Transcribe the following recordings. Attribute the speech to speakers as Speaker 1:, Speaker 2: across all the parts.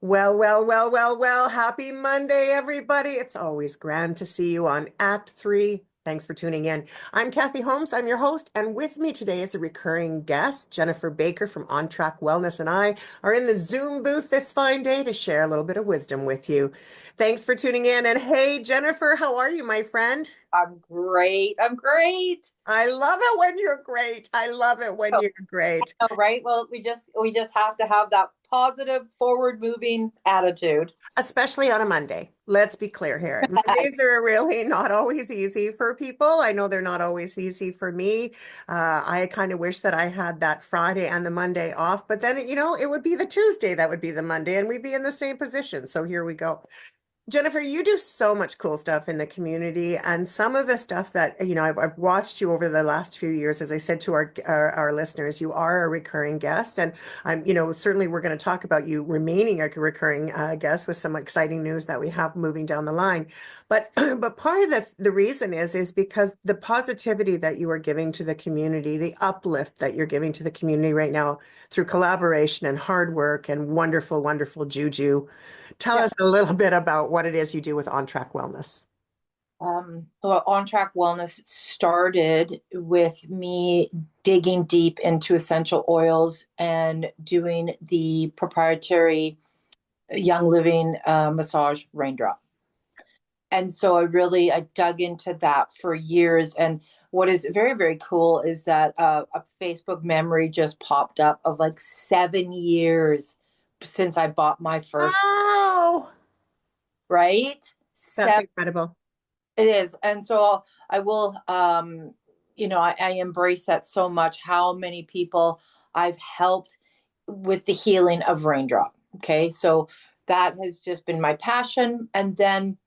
Speaker 1: Well. Happy Monday, everybody. It's always grand to see you on Act Three. Thanks for tuning in. I'm Cathy Holmes. I'm your host, and with me today is a recurring guest, Jennifer Baker from On Track Wellness, and I are in the Zoom booth this fine day to share a little bit of wisdom with you. Thanks for tuning in. And hey, Jennifer, how are you, my friend?
Speaker 2: I'm great. I'm great.
Speaker 1: I love it when you're great. I love it when
Speaker 2: Oh,
Speaker 1: you're great.
Speaker 2: I know, right? Well, we just have to have that positive, forward-moving attitude.
Speaker 1: Especially on a Monday. Let's be clear here. Mondays are really not always easy for people. I know they're not always easy for me. I kind of wish that I had that Friday and the Monday off, but then, it would be the Tuesday that would be the Monday, and we'd be in the same position. So here we go. Jennifer, you do so much cool stuff in the community, and some of the stuff that, I've watched you over the last few years. As I said to our listeners, you are a recurring guest, and certainly we're going to talk about you remaining a recurring guest with some exciting news that we have moving down the line. But but part of the reason is because the positivity that you are giving to the community, the uplift that you're giving to the community right now through collaboration and hard work and wonderful, wonderful juju. Tell
Speaker 2: Yeah.
Speaker 1: us a little bit about what it is you do with On Track Wellness.
Speaker 2: Well, On Track Wellness started with me digging deep into essential oils and doing the proprietary Young Living massage raindrop. And so I dug into that for years. And what is very, very cool is that a Facebook memory just popped up of like 7 years since I bought my first,
Speaker 1: Wow,
Speaker 2: right?
Speaker 1: that's
Speaker 2: Seven,
Speaker 1: incredible.
Speaker 2: it is. And so I will, I embrace that so much, how many people I've helped with the healing of raindrop. Okay. So that has just been my passion. And then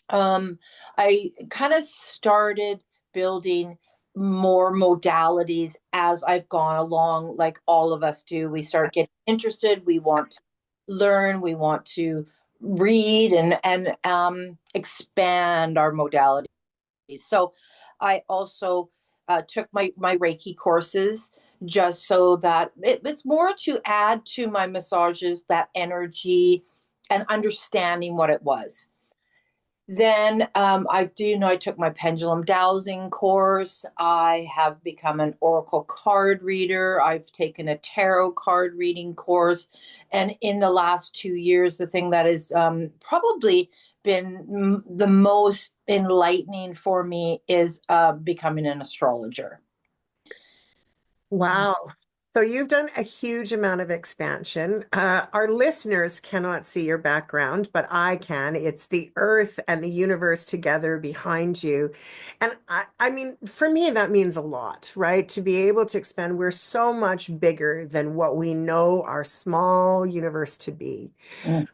Speaker 2: I kind of started building more modalities as I've gone along, like all of us do. We start getting interested. We want to learn. We want to read and expand our modalities. So I also took my Reiki courses just so that it's more to add to my massages, that energy and understanding what it was. Then I took my pendulum dowsing course. I have become an oracle card reader. I've taken a tarot card reading course. And in the last 2 years, the thing that has probably been the most enlightening for me is becoming an astrologer.
Speaker 1: Wow. So you've done a huge amount of expansion. Our listeners cannot see your background, but I can. It's the earth and the universe together behind you. And I mean, for me, that means a lot, right? To be able to expand, we're so much bigger than what we know our small universe to be.
Speaker 2: Mm.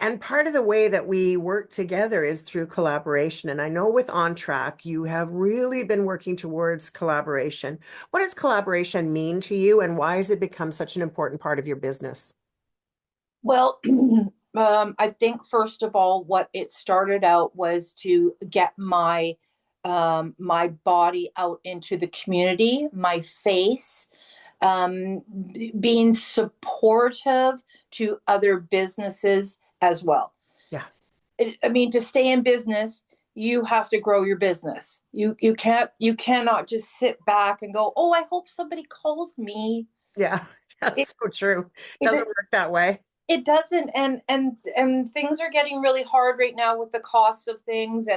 Speaker 1: And part of the way that we work together is through collaboration. And I know with On Track, you have really been working towards collaboration. What does collaboration mean to you, and why has it become such an important part of your business?
Speaker 2: Well, I think first of all, what it started out was to get my body out into the community, my face, being supportive to other businesses as well.
Speaker 1: Yeah.
Speaker 2: I mean, to stay in business, you have to grow your business. You cannot just sit back and go, oh, I hope somebody calls me.
Speaker 1: Yeah,
Speaker 2: It,
Speaker 1: that's so true. Doesn't
Speaker 2: it,
Speaker 1: work that way.
Speaker 2: it doesn't, and things are getting really hard right now with the costs of things,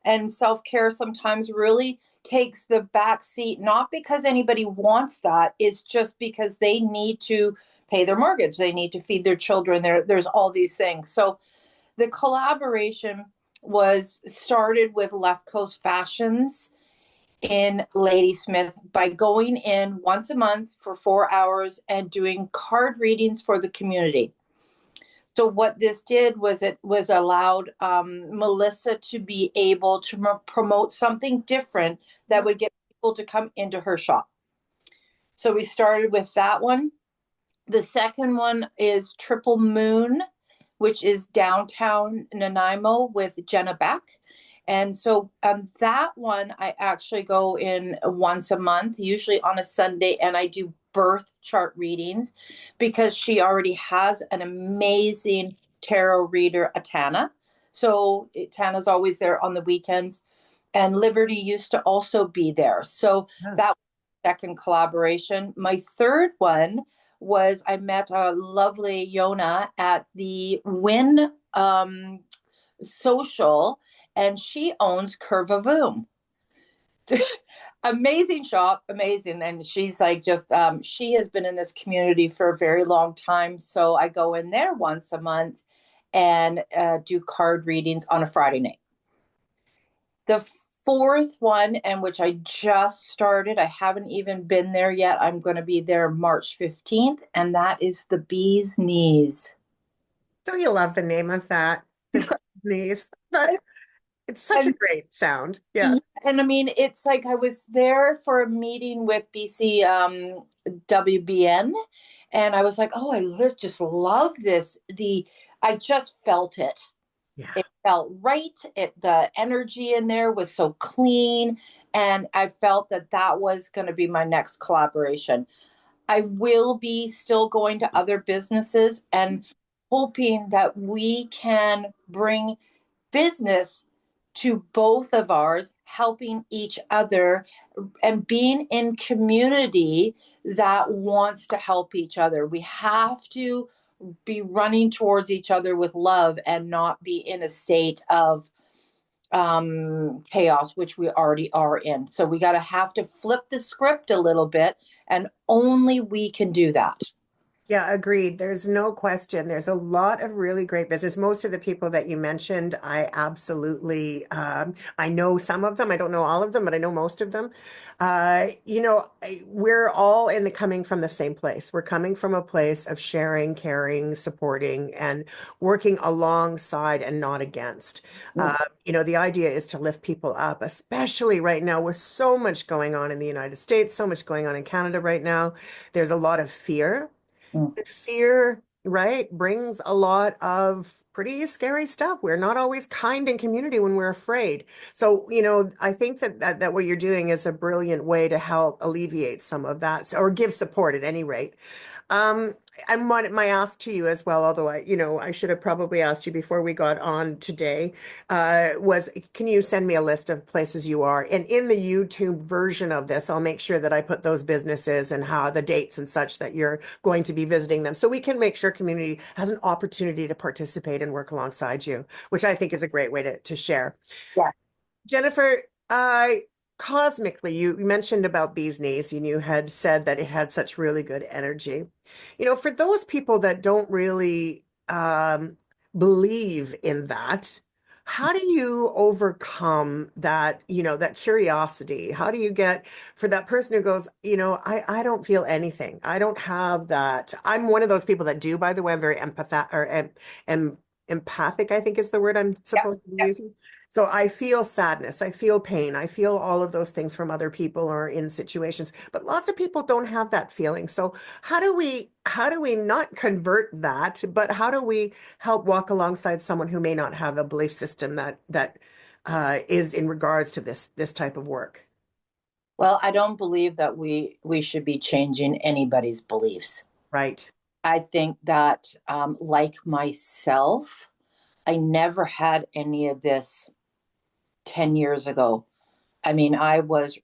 Speaker 2: and self-care sometimes really takes the back seat, not because anybody wants that, it's just because they need to pay their mortgage, they need to feed their children, there's all these things. So the collaboration was started with Left Coast Fashions in Ladysmith by going in once a month for 4 hours and doing card readings for the community. So what this did was it was allowed Melissa to be able to promote something different that would get people to come into her shop. So we started with that one. The second one is Triplemoon, which is downtown Nanaimo with Jenna Beck. And so that one, I actually go in once a month, usually on a Sunday, and I do birth chart readings because she already has an amazing tarot reader, Atana. So Tana's always there on the weekends. And Liberty used to also be there. So
Speaker 1: Yeah.
Speaker 2: that was the second collaboration. My third one was I met a lovely Yona at the Win Social, and she owns CurvaVoom. Amazing shop, amazing. And she's like just she has been in this community for a very long time. So I go in there once a month and do card readings on a Friday night. The fourth one, and which I just started, I haven't even been there yet. I'm going to be there March 15th, and that is the Bee's Knees.
Speaker 1: Don't you love the name of that? The knees. But it's such a
Speaker 2: And
Speaker 1: great sound.
Speaker 2: yeah,
Speaker 1: Yes.
Speaker 2: and I mean, it's like I was there for a meeting with BC WBN, and I was like, oh, just love this. I just felt it.
Speaker 1: Yeah.
Speaker 2: It felt right. The energy in there was so clean, and I felt that that was going to be my next collaboration. I will be still going to other businesses and hoping that we can bring business to both of ours, helping each other and being in community that wants to help each other. We have to be running towards each other with love and not be in a state of chaos, which we already are in. So we got to have to flip the script a little bit, and only we can do that.
Speaker 1: Yeah, agreed. There's no question. There's a lot of really great business. Most of the people that you mentioned, I absolutely, I know some of them. I don't know all of them, but I know most of them. We're all coming from the same place. We're coming from a place of sharing, caring, supporting, and working alongside and not against.
Speaker 2: Mm,
Speaker 1: The idea is to lift people up, especially right now with so much going on in the United States, so much going on in Canada right now. There's a lot of fear.
Speaker 2: mm.
Speaker 1: Fear, right, brings a lot of pretty scary stuff. We're not always kind in community when we're afraid. So, I think that what you're doing is a brilliant way to help alleviate some of that or give support at any rate. Um, and my ask to you as well, although I should have probably asked you before we got on today, was can you send me a list of places you are? And in the YouTube version of this, I'll make sure that I put those businesses and how the dates and such that you're going to be visiting them, so we can make sure community has an opportunity to participate and work alongside you, which I think is a great way to share.
Speaker 2: Yeah.
Speaker 1: Jennifer, cosmically, you mentioned about bees knees, and you had said that it had such really good energy. For those people that don't really believe in that, how do you overcome that curiosity? How do you get for that person who goes, I don't feel anything. I don't have that. I'm one of those people that do, by the way. I'm very empathic, I think is the word I'm
Speaker 2: Yeah.
Speaker 1: supposed to be
Speaker 2: Yeah.
Speaker 1: using. So I feel sadness, I feel pain, I feel all of those things from other people or in situations, but lots of people don't have that feeling. So how do we not convert that, but how do we help walk alongside someone who may not have a belief system that is in regards to this type of work?
Speaker 2: Well, I don't believe that we should be changing anybody's beliefs.
Speaker 1: Right.
Speaker 2: I think that, like myself, I never had any of this 10 years ago. I mean, I was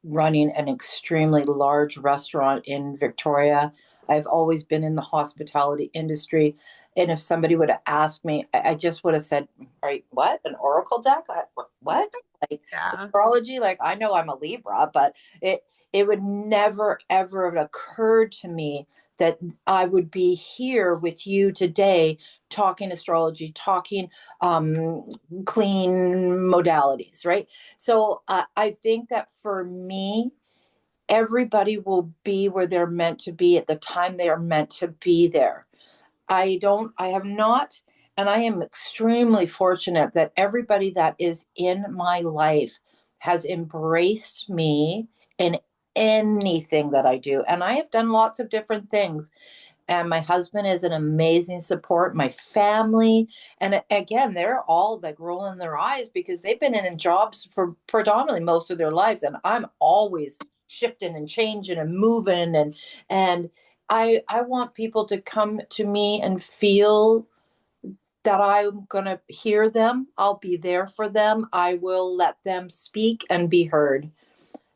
Speaker 2: running an extremely large restaurant in Victoria. I've always been in the hospitality industry. And if somebody would have asked me, I just would have said, "Right, what? An oracle deck? What? Like
Speaker 1: Yeah.
Speaker 2: astrology? Like I know I'm a Libra, but it would never ever have occurred to me that I would be here with you today talking astrology, talking um, clean modalities, right? So I think that for me, everybody will be where they're meant to be at the time they are meant to be there. I have not, and I am extremely fortunate that everybody that is in my life has embraced me in anything that I do. And I have done lots of different things, and my husband is an amazing support, my family, and again they're all like rolling their eyes because they've been in jobs for predominantly most of their lives, and I'm always shifting and changing and moving, and I want people to come to me and feel that I'm going to hear them. I'll be there for them. I will let them speak and be heard.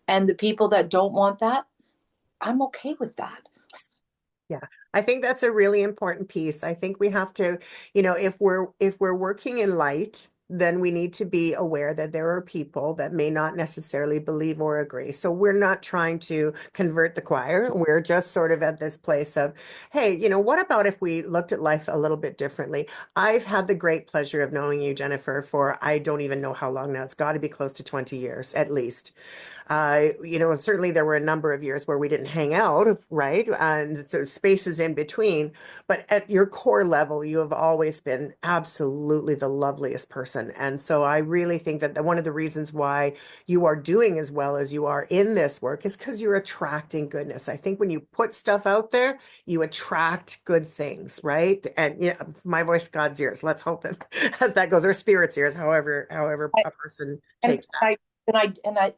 Speaker 2: And the people that don't want that, I'm okay with that.
Speaker 1: Yeah, I think that's a really important piece. I think we have to, if we're working in light, then we need to be aware that there are people that may not necessarily believe or agree. So we're not trying to convert the choir. We're just sort of at this place of, hey, what about if we looked at life a little bit differently? I've had the great pleasure of knowing you, Jennifer, for I don't even know how long now. It's got to be close to 20 years at least. And certainly there were a number of years where we didn't hang out, right? And so spaces in between. But at your core level, you have always been absolutely the loveliest person. And so I really think that one of the reasons why you are doing as well as you are in this work is because you're attracting goodness. I think when you put stuff out there, you attract good things, right? And my voice, God's ears. Let's hope that as that goes, or spirit's ears, however
Speaker 2: I,
Speaker 1: a person
Speaker 2: and
Speaker 1: takes that.
Speaker 2: I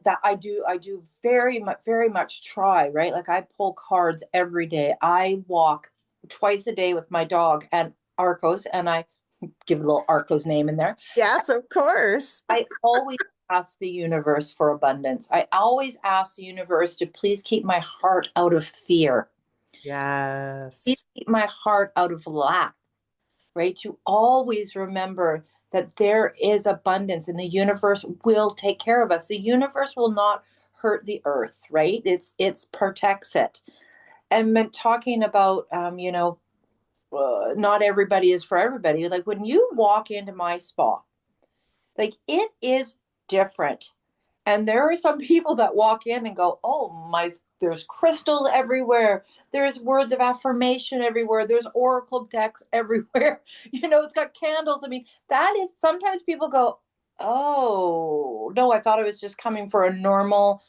Speaker 2: that I do very much try, right? Like I pull cards every day. I walk twice a day with my dog and Arcos, and I give a little Arcos name in there.
Speaker 1: Yes, of course.
Speaker 2: I always ask the universe for abundance. I always ask the universe to please keep my heart out of fear. Please
Speaker 1: Yes.
Speaker 2: keep my heart out of lack, right? To always remember that there is abundance and the universe will take care of us. The universe will not hurt the earth, right? It's protects it. And meant talking about, not everybody is for everybody. Like when you walk into my spa, like it is different. And there are some people that walk in and go, oh my, there's crystals everywhere. There's words of affirmation everywhere. There's oracle decks everywhere. It's got candles. I mean, that is sometimes people go, oh, no, I thought it was just coming for a normal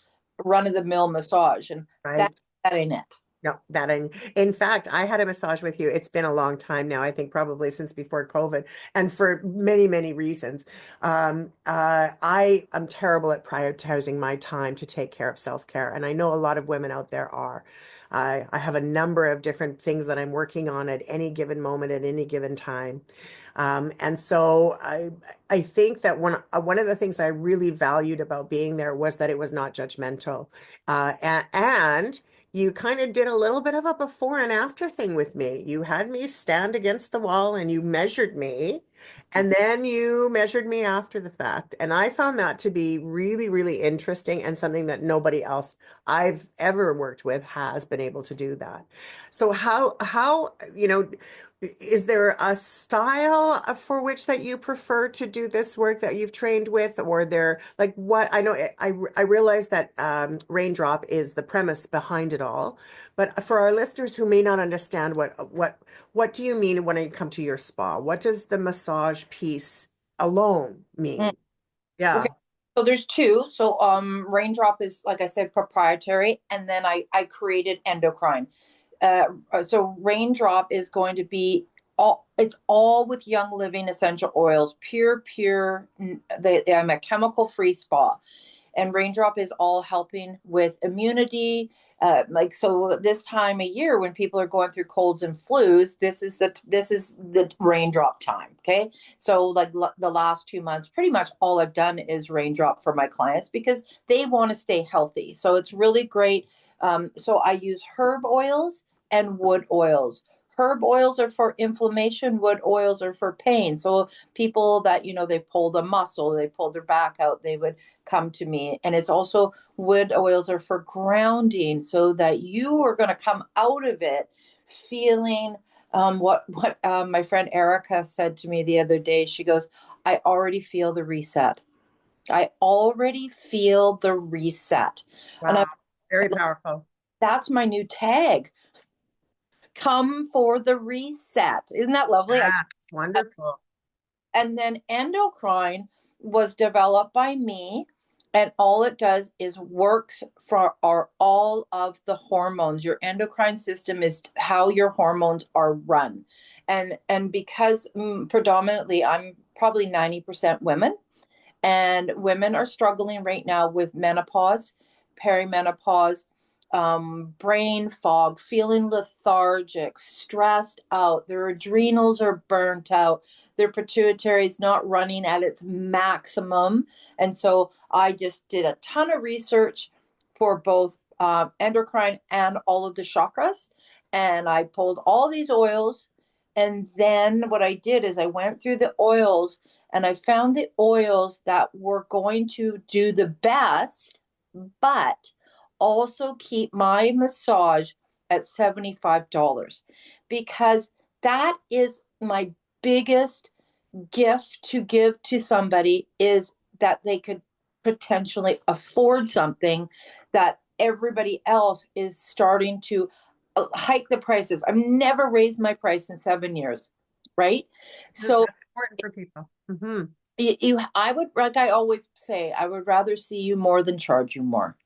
Speaker 2: run of the mill massage. And that,
Speaker 1: Right.
Speaker 2: that ain't it.
Speaker 1: No, that in fact, I had a massage with you. It's been a long time now. I think probably since before COVID, and for many, many reasons. I am terrible at prioritizing my time to take care of self-care, and I know a lot of women out there are. I have a number of different things that I'm working on at any given moment, at any given time. And so I think that one of the things I really valued about being there was that it was not judgmental, and you kind of did a little bit of a before and after thing with me. You had me stand against the wall and you measured me, and then you measured me after the fact. And I found that to be really, really interesting and something that nobody else I've ever worked with has been able to do that. So is there a style for which that you prefer to do this work that you've trained with, or there like what I know I realize that raindrop is the premise behind it all, but for our listeners who may not understand what do you mean when you come to your spa? What does the massage piece alone
Speaker 2: Mm.
Speaker 1: mean?
Speaker 2: Okay.
Speaker 1: Yeah.
Speaker 2: So there's two. So Raindrop is, like I said, proprietary, and then I created endocrine. So Raindrop is going to be it's all with Young Living essential oils, pure. I'm a chemical free spa, and Raindrop is all helping with immunity. Like so, this time of year when people are going through colds and flus, this is the raindrop time. Okay, so like the last 2 months, pretty much all I've done is raindrop for my clients because they want to stay healthy. So it's really great. So I use herb oils and wood oils. Herb oils are for inflammation, wood oils are for pain. So people that, they pulled a muscle, they pulled their back out, they would come to me. And it's also wood oils are for grounding so that you are going to come out of it feeling what my friend Erica said to me the other day. She goes, I already feel the reset. I already feel the reset. And
Speaker 1: Wow. Very powerful.
Speaker 2: that's my new tag. Come for the reset. Isn't that lovely?
Speaker 1: That's wonderful.
Speaker 2: And then endocrine was developed by me, and all it does is works for all of the hormones. Your endocrine system is how your hormones are run. And because predominantly I'm probably 90% women, and women are struggling right now with menopause perimenopause, brain fog, feeling lethargic, stressed out. Their adrenals are burnt out. Their pituitary is not running at its maximum. And so I just did a ton of research for both endocrine and all of the chakras. And I pulled all these oils. And then what I did is I went through the oils and I found the oils that were going to do the best, but also keep my massage at $75 because that is my biggest gift to give to somebody is that they could potentially afford something that everybody else is starting to hike the prices. I've never raised my price in 7 years, right?
Speaker 1: That's
Speaker 2: So
Speaker 1: important for people. Hmm.
Speaker 2: I would, like I always say, I would rather see you more than charge you more.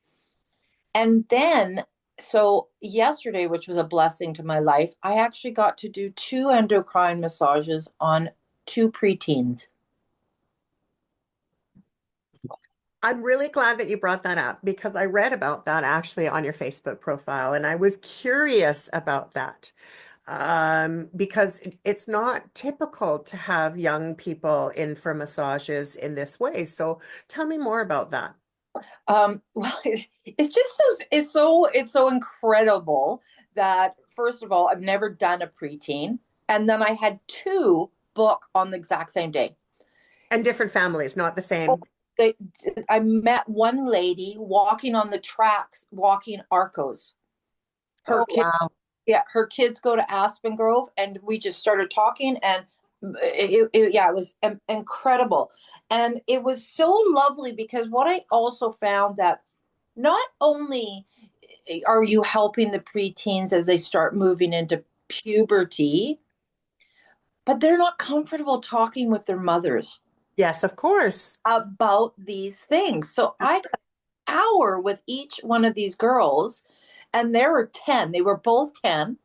Speaker 2: And then, so yesterday, which was a blessing to my life, I actually got to do two endocrine massages on two preteens.
Speaker 1: I'm really glad that you brought that up because I read about that actually on your Facebook profile and I was curious about that. Because it's not typical to have young people in for massages in this way. So tell me more about that.
Speaker 2: Well, it's just it's so incredible that first of all, I've never done a preteen, and then I had two book on the exact same day.
Speaker 1: And different families, not the same.
Speaker 2: They, I met one lady walking on the tracks, walking Arcos. Her
Speaker 1: Oh,
Speaker 2: kids,
Speaker 1: wow.
Speaker 2: yeah, her kids go to Aspen Grove, and we just started talking, and yeah, it was incredible, and it was so lovely because what I also found that not only are you helping the preteens as they start moving into puberty, but they're not comfortable talking with their mothers
Speaker 1: Yes, of course.
Speaker 2: about these things. So I
Speaker 1: That's
Speaker 2: got an hour with each one of these girls, and there were 10. They were both 10,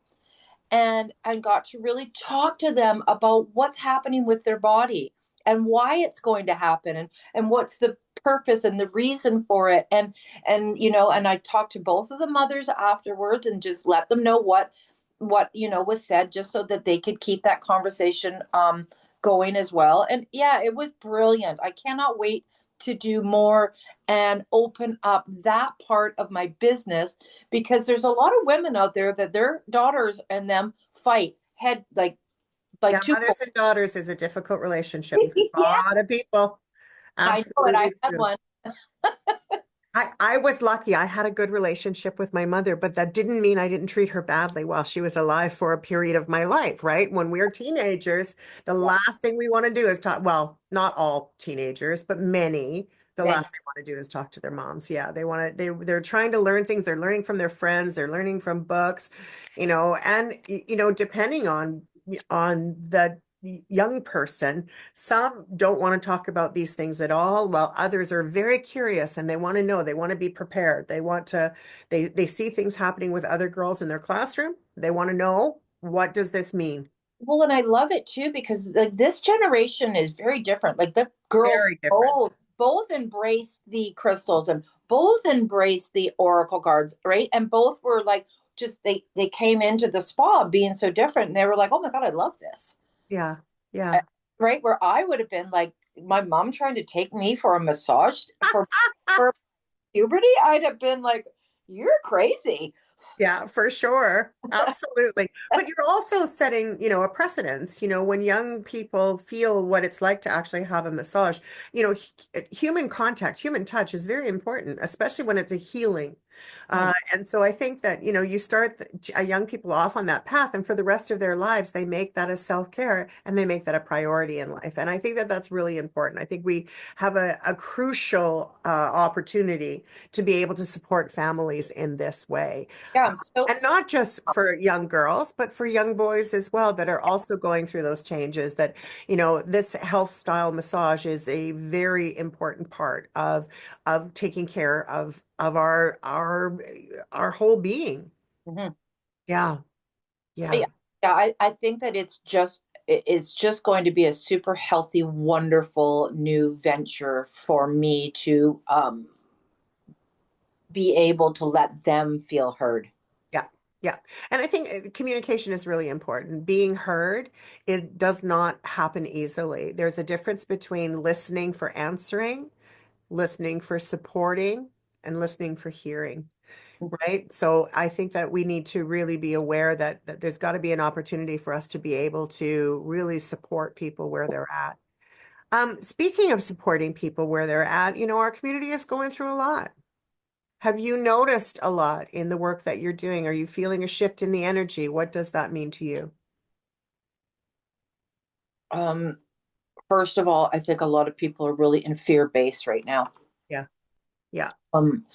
Speaker 2: and got to really talk to them about what's happening with their body and why it's going to happen and what's the purpose and the reason for it and I talked to both of the mothers afterwards and just let them know what was said just so that they could keep that conversation going as well. And yeah, it was brilliant. I cannot wait to do more and open up that part of my business because there's a lot of women out there that their daughters and them fight head like
Speaker 1: Yeah,
Speaker 2: two.
Speaker 1: mothers and daughters is a difficult relationship for a
Speaker 2: Yeah,
Speaker 1: lot of people.
Speaker 2: I know it. I
Speaker 1: Absolutely
Speaker 2: had
Speaker 1: true.
Speaker 2: one.
Speaker 1: I was lucky. I had a good relationship with my mother, but that didn't mean I didn't treat her badly while she was alive for a period of my life, right? When we're teenagers, the
Speaker 2: Yeah,
Speaker 1: last thing we want to do is talk, well, not all teenagers, but many, the
Speaker 2: many.
Speaker 1: last thing they want to do is talk to their moms. Yeah, they want to, they're trying to learn things. They're learning from their friends, they're learning from books, and depending on the young person, some don't want to talk about these things at all, while others are very curious and they want to know, they want to be prepared. They see things happening with other girls in their classroom. They want to know, what does this mean?
Speaker 2: Well, and I love it too because like this generation is very different. Like the girls
Speaker 1: Very different.
Speaker 2: both embraced the crystals and both embraced the oracle cards, right? And both were like just they came into the spa being so different and they were like, "Oh my God, I love this."
Speaker 1: Yeah.
Speaker 2: Uh,
Speaker 1: Yeah.
Speaker 2: Right? Where I would have been like my mom trying to take me for a massage for puberty, I'd have been like, "You're crazy."
Speaker 1: Yeah, for sure. Absolutely. But you're also setting, a precedence, when young people feel what it's like to actually have a massage, human contact, human touch is very important, especially when it's a healing.
Speaker 2: Mm.
Speaker 1: And so I think that, you start young people off on that path, and for the rest of their lives, they make that a self-care and they make that a priority in life. And I think that that's really important. I think we have a crucial opportunity to be able to support families in this way.
Speaker 2: Yeah. So
Speaker 1: And not just for young girls, but for young boys as well that are also going through those changes that, this health style massage is a very important part of taking care of our whole being.
Speaker 2: mhm.
Speaker 1: Yeah.
Speaker 2: Yeah,
Speaker 1: Yeah.
Speaker 2: yeah, I think that it's just going to be a super healthy, wonderful new venture for me to be able to let them feel heard.
Speaker 1: Yeah. Yeah. And I think communication is really important. Being heard, it does not happen easily. There's a difference between listening for answering, listening for supporting, and listening for hearing. Right. So I think that we need to really be aware that there's got to be an opportunity for us to be able to really support people where they're at. Speaking of supporting people where they're at, our community is going through a lot. Have you noticed a lot in the work that you're doing? Are you feeling a shift in the energy? What does that mean to you?
Speaker 2: Um, First of all, I think a lot of people are really in fear based right now.
Speaker 1: Yeah. Yeah.
Speaker 2: Um,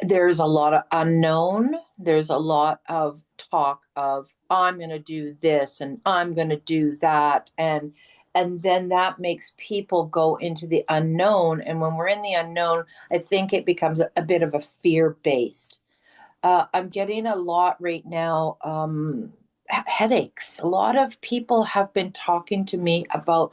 Speaker 2: there's a lot of unknown. There's a lot of talk of I'm going to do this and I'm going to do that, and then that makes people go into the unknown. And when we're in the unknown, I think it becomes a bit of a fear based. I'm getting a lot right now. Headaches. A lot of people have been talking to me about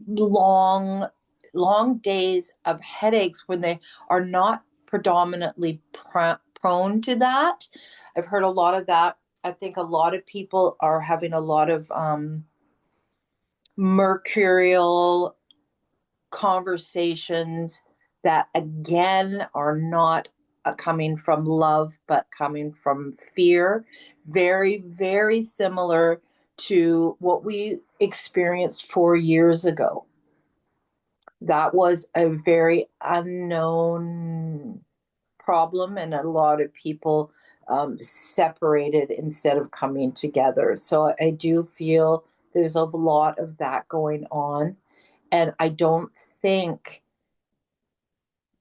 Speaker 2: long, long days of headaches when they are not predominantly prone to that. I've heard a lot of that. I think a lot of people are having a lot of mercurial conversations that, again, are not coming from love, but coming from fear. Very, very similar to what we experienced 4 years ago. That was a very unknown problem, and a lot of people separated instead of coming together. So I do feel there's a lot of that going on, and think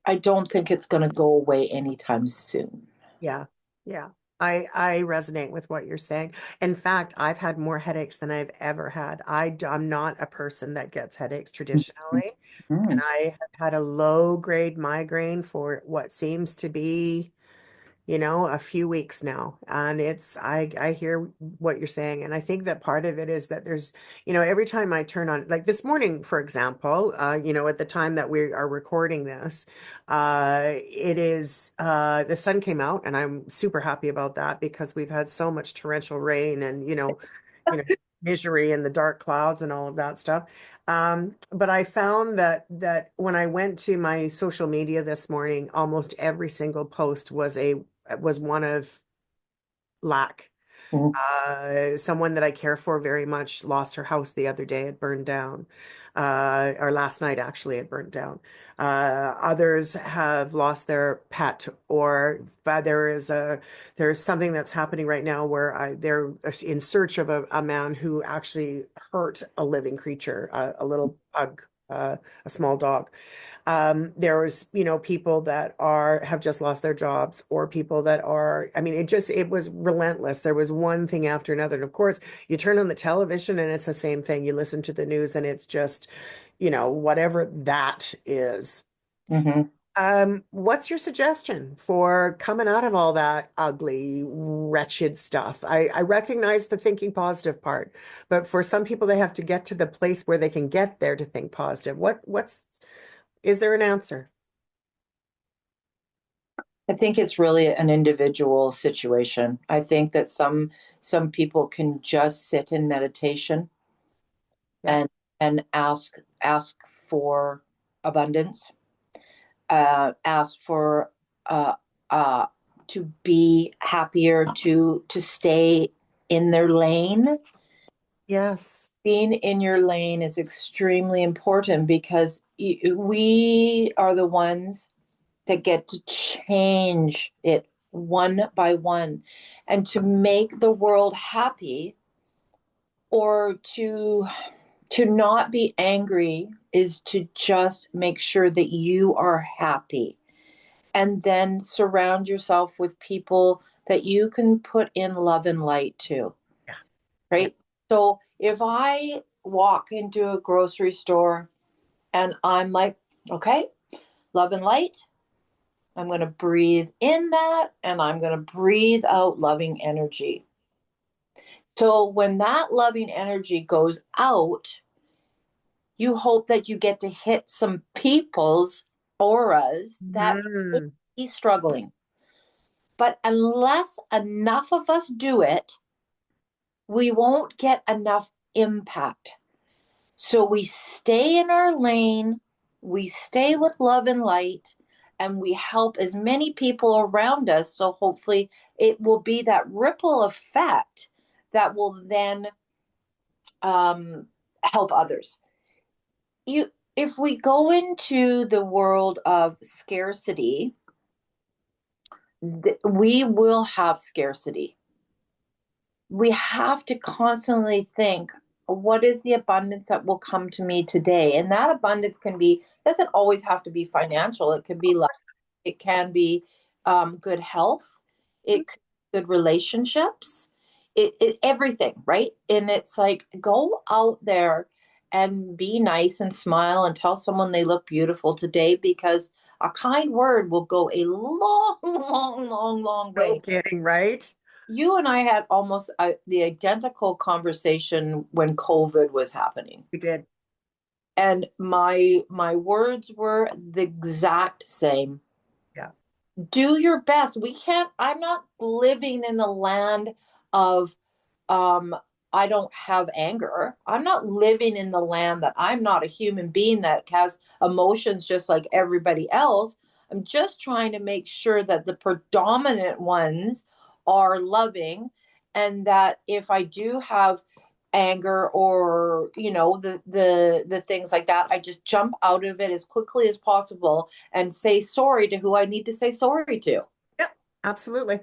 Speaker 2: I don't think it's going to go away anytime soon.
Speaker 1: Yeah. Yeah. I resonate with what you're saying. In fact, I've had more headaches than I've ever had. I'm not a person that gets headaches traditionally, and
Speaker 2: Mm-hmm.
Speaker 1: I have had a low grade migraine for what seems to be a few weeks now. And I hear what you're saying. And I think that part of it is that there's, every time I turn on, like this morning, for example, at the time that we are recording this, the sun came out and I'm super happy about that because we've had so much torrential rain and, you know, misery and the dark clouds and all of that stuff. But I found that when I went to my social media this morning, almost every single post was one of lack. Someone that I care for very much lost her house the other day. It burned down. Or last night, actually, it burned down. Others have lost their pet, or there's something that's happening right now where they're in search of a man who actually hurt a living creature, a little pug, a small dog. There's, people that have just lost their jobs or people that I mean, it was relentless. There was one thing after another. And of course, you turn on the television and it's the same thing. You listen to the news and it's just, whatever that is.
Speaker 2: Mm-hmm.
Speaker 1: What's your suggestion for coming out of all that ugly, wretched stuff? I recognize the thinking positive part, but for some people, they have to get to the place where they can get there to think positive. Is there an answer?
Speaker 2: I think it's really an individual situation. I think that some people can just sit in meditation
Speaker 1: Yeah.
Speaker 2: and ask for abundance, ask for uh, uh, to be happier, to stay in their lane.
Speaker 1: Yes.
Speaker 2: Being in your lane is extremely important because we are the ones that get to change it one by one, and to make the world happy, or to not be angry, is to just make sure that you are happy, and then surround yourself with people that you can put in love and light to,
Speaker 1: Yeah. Yeah.
Speaker 2: right? So if I walk into a grocery store and I'm like, okay, love and light, I'm going to breathe in that and I'm going to breathe out loving energy. So when that loving energy goes out, you hope that you get to hit some people's auras that
Speaker 1: Mhm.
Speaker 2: He's struggling. But unless enough of us do it, we won't get enough impact. So we stay in our lane, we stay with love and light, and we help as many people around us. So hopefully it will be that ripple effect that will then help others. If we go into the world of scarcity, we will have scarcity. We have to constantly think, what is the abundance that will come to me today? And that abundance can be, doesn't always have to be financial. It could be love. It can be good health. It could be good relationships. Everything, right? And it's like, go out there and be nice and smile and tell someone they look beautiful today, because a kind word will go a long, long, long, long
Speaker 1: No
Speaker 2: way.
Speaker 1: kidding, right?
Speaker 2: You and I had almost the identical conversation when COVID was happening.
Speaker 1: We did.
Speaker 2: And my words were the exact same.
Speaker 1: Yeah.
Speaker 2: Do your best. We can't, I'm not living in the land of um I don't have anger. I'm not living in the land that I'm not a human being that has emotions just like everybody else. I'm just trying to make sure that the predominant ones are loving, and that if I do have anger or the things like that, I just jump out of it as quickly as possible and say sorry to who I need to say sorry to.
Speaker 1: Yep, absolutely.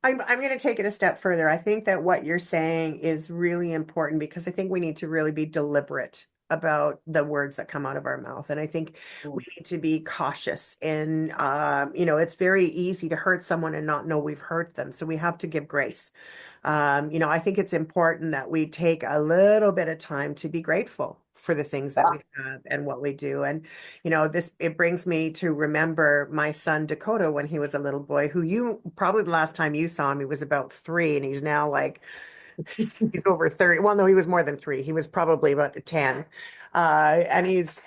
Speaker 1: I'm going to take it a step further. I think that what you're saying is really important because I think we need to really be deliberate about the words that come out of our mouth. And I think we need to be cautious. And, it's very easy to hurt someone and not know we've hurt them. So we have to give grace. I think it's important that we take a little bit of time to be grateful for the things that we have and what we do. And, it brings me to remember my son Dakota when he was a little boy, who you probably the last time you saw him, he was about 3, and he's now like he's over 30. Well, no, he was more than 3. He was probably about 10. He's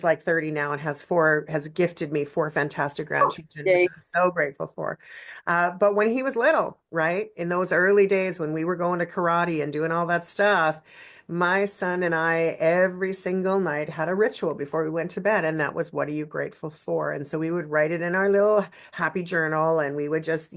Speaker 1: like 30 now and has gifted me 4 fantastic grandchildren, which
Speaker 2: Yay.
Speaker 1: I'm so grateful for. But when he was little, right, in those early days when we were going to karate and doing all that stuff, my son and I every single night had a ritual before we went to bed, and that was, what are you grateful for? And so we would write it in our little happy journal, and we would just,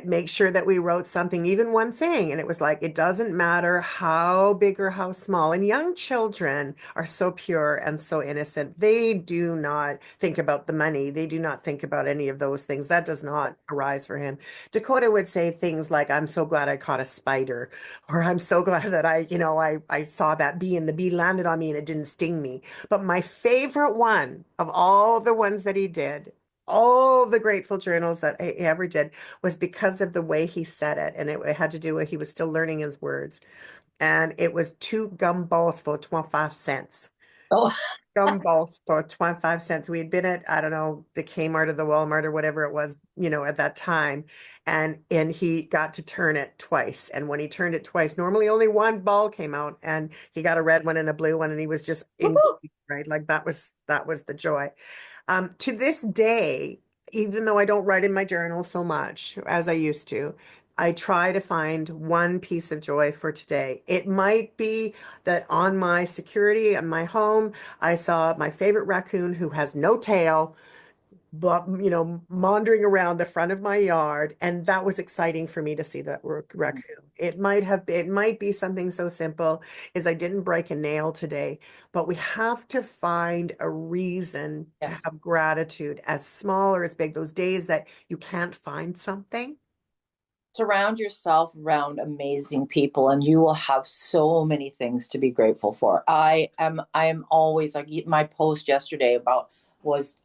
Speaker 1: make sure that we wrote something, even one thing. And it was like, it doesn't matter how big or how small. And young children are so pure and so innocent. They do not think about the money. They do not think about any of those things. That does not arise for him. Dakota would say things like, I'm so glad I caught a spider, or I'm so glad that I saw that bee and the bee landed on me and it didn't sting me. But my favorite one of all the ones that he did, all the grateful journals that he ever did, was because of the way he said it. And it had to do with, he was still learning his words. And it was 2 gumballs for 25 cents.
Speaker 2: Oh,
Speaker 1: Gumballs for 25 cents. We had been at, I don't know, the Kmart or the Walmart or whatever it was, at that time. And he got to turn it twice. And when he turned it twice, normally only one ball came out, and he got a red one and a blue one, and he was just in, right? Like that was the joy. To this day, even though I don't write in my journal so much as I used to, I try to find one piece of joy for today. It might be that on my security in my home, I saw my favorite raccoon, who has no tail, but wandering around the front of my yard, and that was exciting for me to see that raccoon. It might be something so simple as I didn't break a nail today, but we have to find a reason to
Speaker 2: yes.
Speaker 1: have gratitude, as small or as big. Those days that you can't find something.
Speaker 2: Surround yourself around amazing people and you will have so many things to be grateful for. I am always, like, my post yesterday about was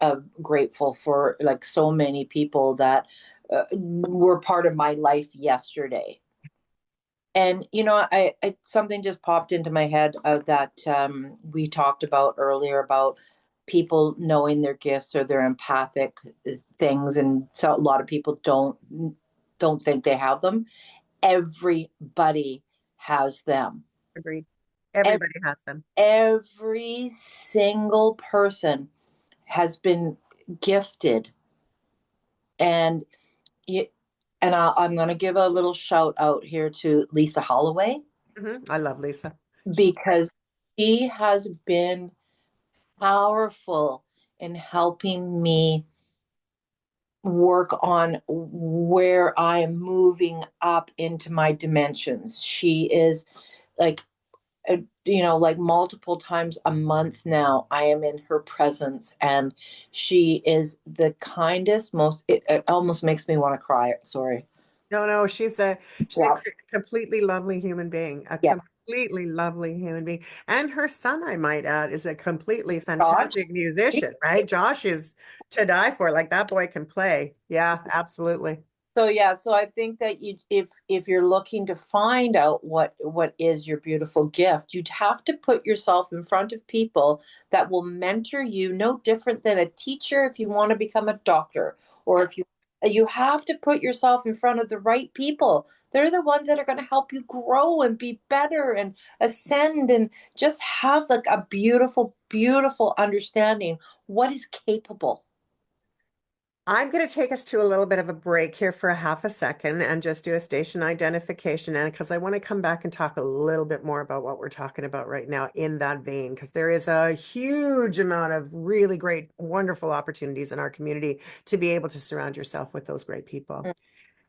Speaker 2: grateful for, like, so many people that were part of my life yesterday. And I something just popped into my head that we talked about earlier about people knowing their gifts or their empathic things, and so a lot of people don't think they have them. Everybody has them.
Speaker 1: Agreed.
Speaker 2: Every,
Speaker 1: Everybody has them.
Speaker 2: every single person has been gifted. And you, and I'm going to give a little shout out here to Lisa Holloway
Speaker 1: I love Lisa. She's great.
Speaker 2: because she has been powerful in helping me work on where I am moving up into my dimensions. She is like, like multiple times a month now, I am in her presence, and she is the kindest, it almost makes me want to cry. Sorry.
Speaker 1: No, no, she's a
Speaker 2: Yeah.
Speaker 1: completely lovely human being, a
Speaker 2: Yeah.
Speaker 1: completely lovely human being. And her son, I might add, is a completely
Speaker 2: Josh.
Speaker 1: fantastic musician, right? Josh is to die for. Like that boy can play. Yeah, absolutely.
Speaker 2: So yeah, so I think that if you're looking to find out what is your beautiful gift, you'd have to put yourself in front of people that will mentor you, no different than a teacher if you want to become a doctor, or
Speaker 1: Yeah.
Speaker 2: if you have to put yourself in front of the right people. They're the ones that are going to help you grow and be better and ascend and just have like a beautiful, beautiful understanding what is capable.
Speaker 1: I'm going to take us to a little bit of a break here for a half a second and just do a station identification. And because I want to come back and talk a little bit more about what we're talking about right now in that vein, because there is a huge amount of really great, wonderful opportunities in our community to be able to surround yourself with those great people.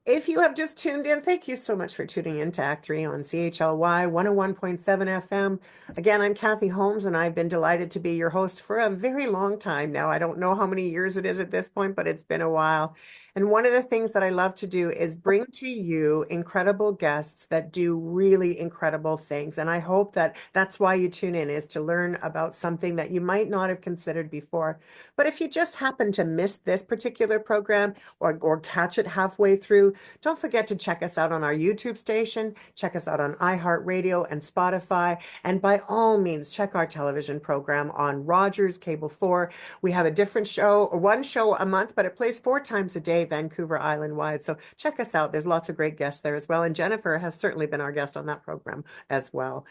Speaker 1: If you have just tuned in, thank you so much for tuning in to Act 3 on CHLY 101.7 FM. Again, I'm Cathy Holmes, and I've been delighted to be your host for a very long time now. I don't know how many years it is at this point, but it's been a while. And one of the things that I love to do is bring to you incredible guests that do really incredible things. And I hope that that's why you tune in, is to learn about something that you might not have considered before. But if you just happen to miss this particular program or catch it halfway through, don't forget to check us out on our YouTube station, check us out on iHeartRadio and Spotify, and by all means, check our television program on Rogers Cable 4. We have a different show, or one show a month, but it plays 4 times a day, Vancouver Island wide. So check us out. There's lots of great guests there as well. And Jennifer has certainly been our guest on that program as well.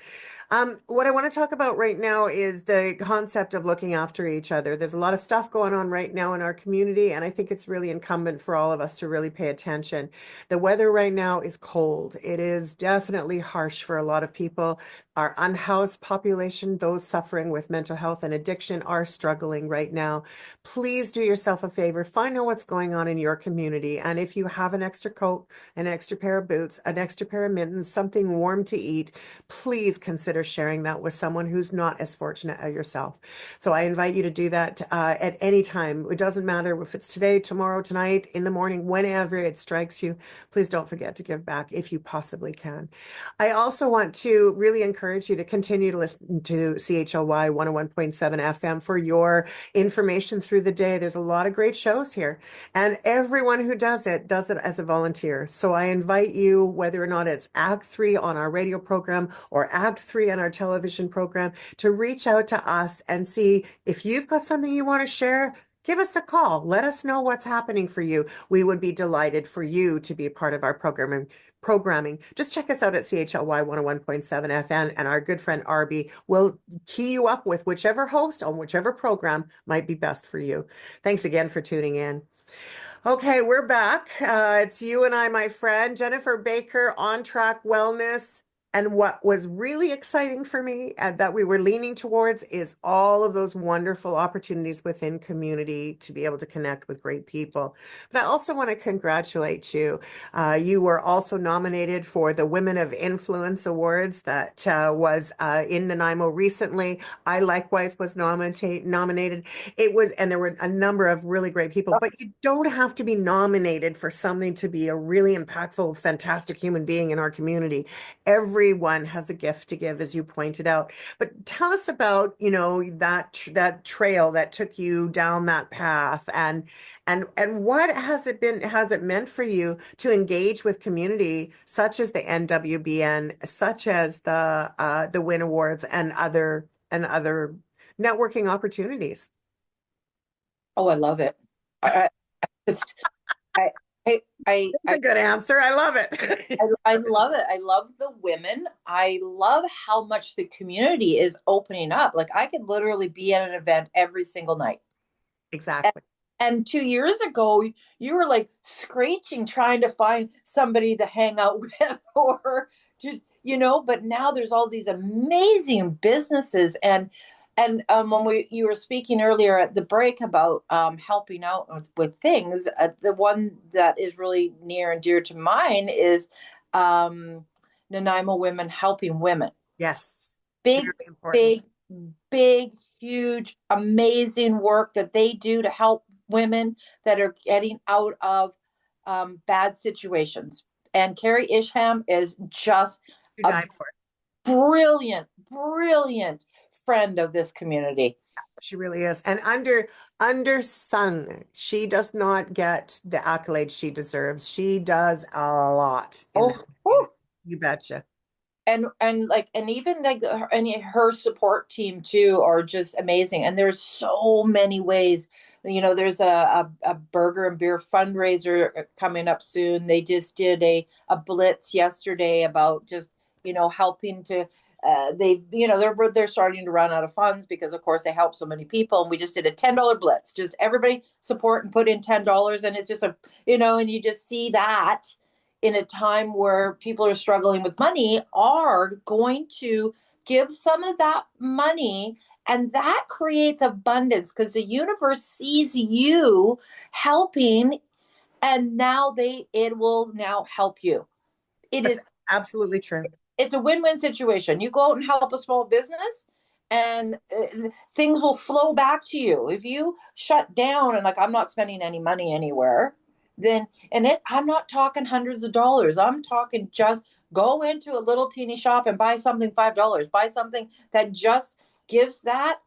Speaker 1: What I want to talk about right now is the concept of looking after each other. There's a lot of stuff going on right now in our community, and I think it's really incumbent for all of us to really pay attention. The weather right now is cold. It is definitely harsh for a lot of people. Our unhoused population, those suffering with mental health and addiction, are struggling right now. Please do yourself a favor, find out what's going on in your community. And if you have an extra coat, an extra pair of boots, an extra pair of mittens, something warm to eat, please consider sharing that with someone who's not as fortunate as yourself. So I invite you to do that at any time. It doesn't matter if it's today, tomorrow, tonight, in the morning, whenever it strikes you. Please don't forget to give back if you possibly can. I also want to really encourage you to continue to listen to CHLY 101.7 FM for your information through the day. There's a lot of great shows here, and everyone who does it as a volunteer. So I invite you, whether or not it's Act 3 on our radio program or Act 3 on our television program, to reach out to us and see if you've got something you want to share. Give us a call. Let us know what's happening for you. We would be delighted for you to be a part of our programming. Just check us out at CHLY 101.7 FM, and our good friend Arby will key you up with whichever host on whichever program might be best for you. Thanks again for tuning in. Okay, we're back. It's you and I, my friend, Jennifer Baker, On Track Wellness. And what was really exciting for me and that we were leaning towards is all of those wonderful opportunities within community to be able to connect with great people. But I also want to congratulate you. You were also nominated for the Women of Influence Awards that was in Nanaimo recently. I likewise was nominated. And there were a number of really great people, but you don't have to be nominated for something to be a really impactful, fantastic human being in our community. Everyone has a gift to give, as you pointed out. But tell us about, that trail that took you down that path, and what has it meant for you to engage with community such as the NWBN, such as the WIN Awards and other networking opportunities?
Speaker 2: Oh, I love it. I just I I I
Speaker 1: That's a good answer. I love it.
Speaker 2: I love it. I love the women. I love how much the community is opening up. Like I could literally be at an event every single night.
Speaker 1: Exactly.
Speaker 2: And 2 years ago, you were like screeching, trying to find somebody to hang out with or to, but now there's all these amazing businesses. And when you were speaking earlier at the break about helping out with things, the one that is really near and dear to mine is um, Nanaimo Women Helping Women.
Speaker 1: Yes,
Speaker 2: Big,
Speaker 1: very important.
Speaker 2: big, big, huge, amazing work that they do to help women that are getting out of bad situations. And Carrie Isham is just
Speaker 1: To
Speaker 2: a
Speaker 1: die for.
Speaker 2: brilliant, brilliant friend of this community.
Speaker 1: She really is. And undersung. She does not get the accolades she deserves. She does a lot in
Speaker 2: Oh,
Speaker 1: this
Speaker 2: whew.
Speaker 1: community. You betcha.
Speaker 2: And even like her support team too are just amazing. And there's so many ways. There's a burger and beer fundraiser coming up soon. They just did a blitz yesterday about just helping to they're starting to run out of funds because of course they help so many people, and we just did a $10 blitz. Just everybody support and put in $10, and it's just and you just see that in a time where people are struggling with money are going to give some of that money, and that creates abundance because the universe sees you helping, and now it will now help you. It
Speaker 1: That's
Speaker 2: is
Speaker 1: absolutely true.
Speaker 2: it's a win-win situation. You go out and help a small business, and things will flow back to you. If you shut down and like, I'm not spending any money anywhere, then I'm not talking hundreds of dollars. I'm talking just go into a little teeny shop and buy something $5. Buy something that just gives that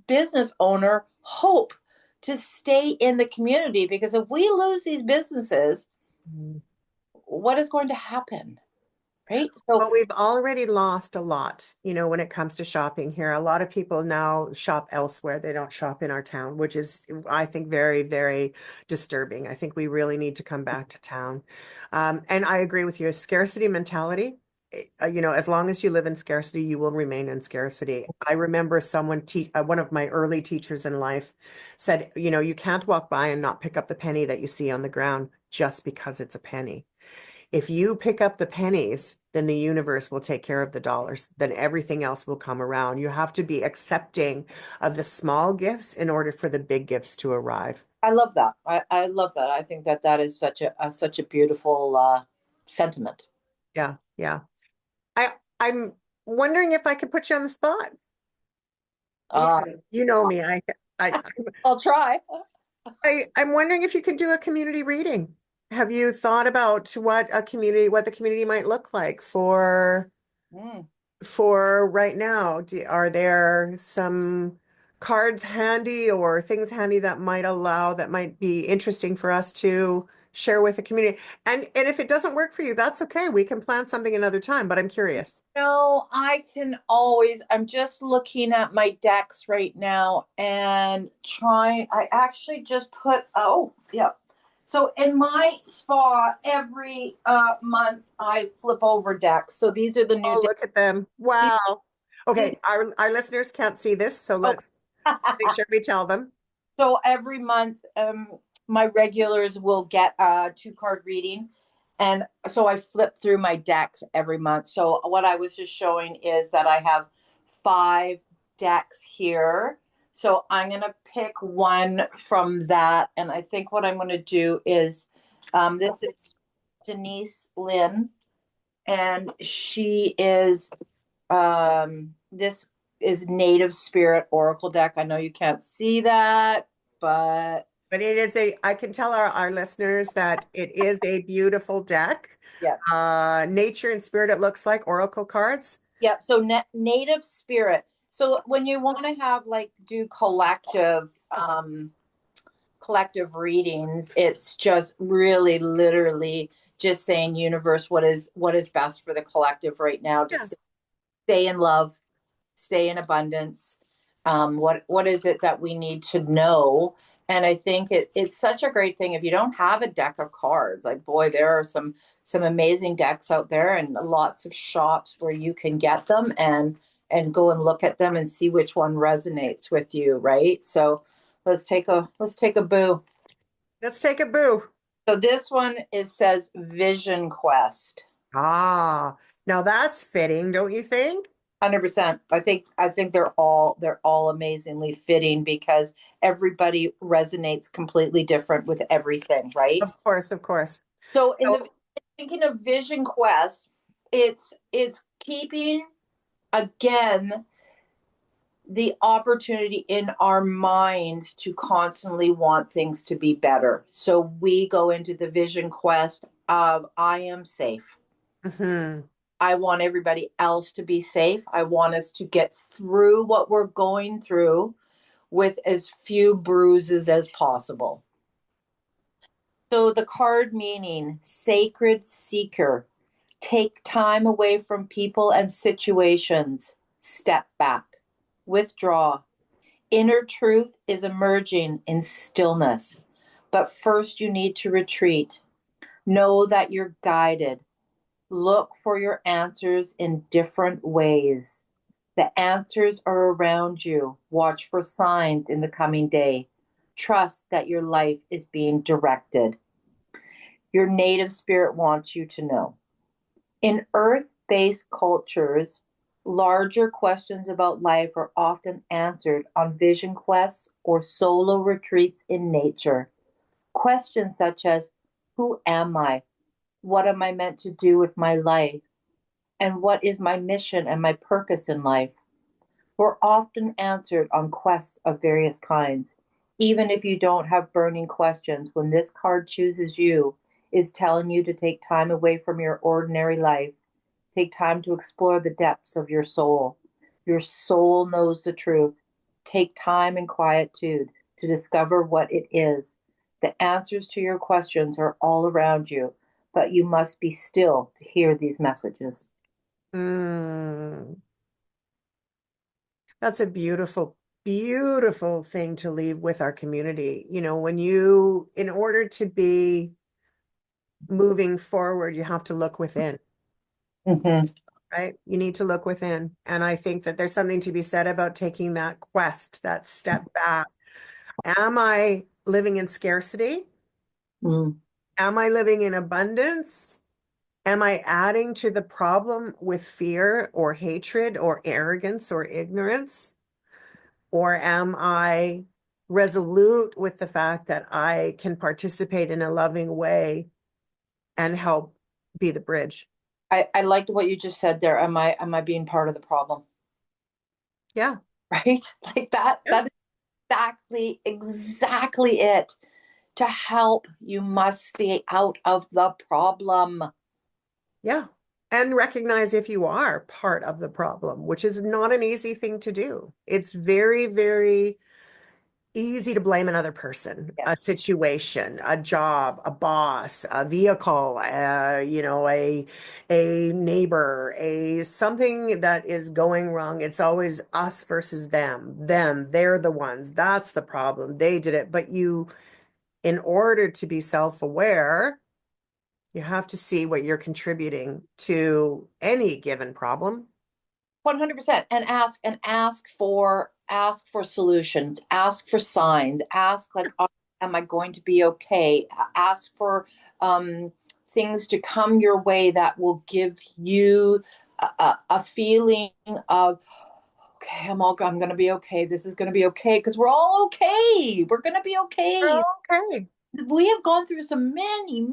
Speaker 2: business owner hope to stay in the community. Because if we lose these businesses,
Speaker 1: Mm.
Speaker 2: what is going to happen? Right? So
Speaker 1: Well, we've already lost a lot, when it comes to shopping here. A lot of people now shop elsewhere. They don't shop in our town, which is, I think, very, very disturbing. I think we really need to come back to town. And I agree with you. Scarcity mentality, as long as you live in scarcity, you will remain in scarcity. I remember one of my early teachers in life said, you can't walk by and not pick up the penny that you see on the ground just because it's a penny. If you pick up the pennies, then the universe will take care of the dollars. Then everything else will come around. You have to be accepting of the small gifts in order for the big gifts to arrive.
Speaker 2: I love that. I love that. I think that is such a beautiful sentiment.
Speaker 1: Yeah, yeah. I'm wondering if I could put you on the spot. You,
Speaker 2: Uh,
Speaker 1: you know me. I,
Speaker 2: I'll try.
Speaker 1: I'm wondering if you could do a community reading. Have you thought about what the community might look like
Speaker 2: Mm.
Speaker 1: for right now? Are there some cards handy or things handy that might be interesting for us to share with the community? And if it doesn't work for you, that's okay. We can plan something another time, but I'm curious.
Speaker 2: No, I can always. I'm just looking at my decks right now and trying. I actually just put. Oh, yeah. So in my spa, every month I flip over decks. So these are the new
Speaker 1: Oh,
Speaker 2: decks.
Speaker 1: look at them.
Speaker 2: These,
Speaker 1: Wow.
Speaker 2: these,
Speaker 1: Okay, our listeners can't see this, so
Speaker 2: oh.
Speaker 1: let's make sure we tell them.
Speaker 2: So every month, my regulars will get a 2 card reading. And so I flip through my decks every month. So what I was just showing is that I have 5 decks here. So I'm going to pick one from that. And I think what I'm going to do is this is Denise Lynn. And this is Native Spirit Oracle deck. I know you can't see that, but
Speaker 1: But I can tell our listeners that it is a beautiful deck.
Speaker 2: yeah.
Speaker 1: Nature and spirit, it looks like oracle cards.
Speaker 2: Yeah, so Native Spirit. So when you want to have like do collective readings, it's just really literally just saying universe, what is best for the collective right now to
Speaker 1: Yeah.
Speaker 2: stay in love, stay in abundance. What is it that we need to know? And I think it's such a great thing if you don't have a deck of cards. Like, boy, there are some amazing decks out there and lots of shops where you can get them and go and look at them and see which one resonates with you, right? So Let's take a boo.
Speaker 1: Let's take a boo.
Speaker 2: So this one says Vision Quest.
Speaker 1: Ah, now that's fitting, don't you think?
Speaker 2: 100%. I think they're all amazingly fitting because everybody resonates completely different with everything, right?
Speaker 1: Of course, of course.
Speaker 2: So in the
Speaker 1: So,
Speaker 2: thinking of Vision Quest, it's keeping again the opportunity in our minds to constantly want things to be better. So we go into the Vision Quest of I am safe.
Speaker 1: mhm.
Speaker 2: I want everybody else to be safe. I want us to get through what we're going through with as few bruises as possible. So the card meaning sacred seeker. Take time away from people and situations. Step back. Withdraw. Inner truth is emerging in stillness. But first, you need to retreat. Know that you're guided. Look for your answers in different ways. The answers are around you. Watch for signs in the coming day. Trust that your life is being directed. Your native spirit wants you to know. In earth based cultures, larger questions about life are often answered on vision quests or solo retreats in nature. Questions such as who am I? What am I meant to do with my life? And what is my mission and my purpose in life? Were often answered on quests of various kinds. Even if you don't have burning questions, when this card chooses you, is telling you to take time away from your ordinary life, take time to explore the depths of your soul. Your soul knows the truth. Take time and quietude to discover what it is. The answers to your questions are all around you, but you must be still to hear these messages.
Speaker 1: Mm, that's a beautiful, beautiful thing to leave with our community. When in order to be moving forward, you have to look within,
Speaker 2: Mm-hmm.
Speaker 1: right? You need to look within. And I think that there's something to be said about taking that quest, that step back. Am I living in scarcity?
Speaker 2: Mm.
Speaker 1: Am I living in abundance? Am I adding to the problem with fear or hatred or arrogance or ignorance? Or am I resolute with the fact that I can participate in a loving way and help be the bridge?
Speaker 2: I liked what you just said there. Am I being part of the problem?
Speaker 1: Yeah,
Speaker 2: Right? Like that
Speaker 1: yeah,
Speaker 2: that is exactly it. To help, you must stay out of the problem.
Speaker 1: yeah. And recognize if you are part of the problem, which is not an easy thing to do. It's very, very easy to blame another person,
Speaker 2: Yeah.
Speaker 1: a situation, a job, a boss, a vehicle, a neighbor, a something that is going wrong. It's always us versus them. Them, they're the ones. That's the problem. They did it. But in order to be self-aware, you have to see what you're contributing to any given problem.
Speaker 2: 100%. And ask for solutions, ask for signs, ask like am I going to be okay? Ask for things to come your way that will give you a feeling of okay, I'm going to be okay. This is going to be okay because we're all okay. We're going to be okay.
Speaker 1: Okay.
Speaker 2: We have gone through so many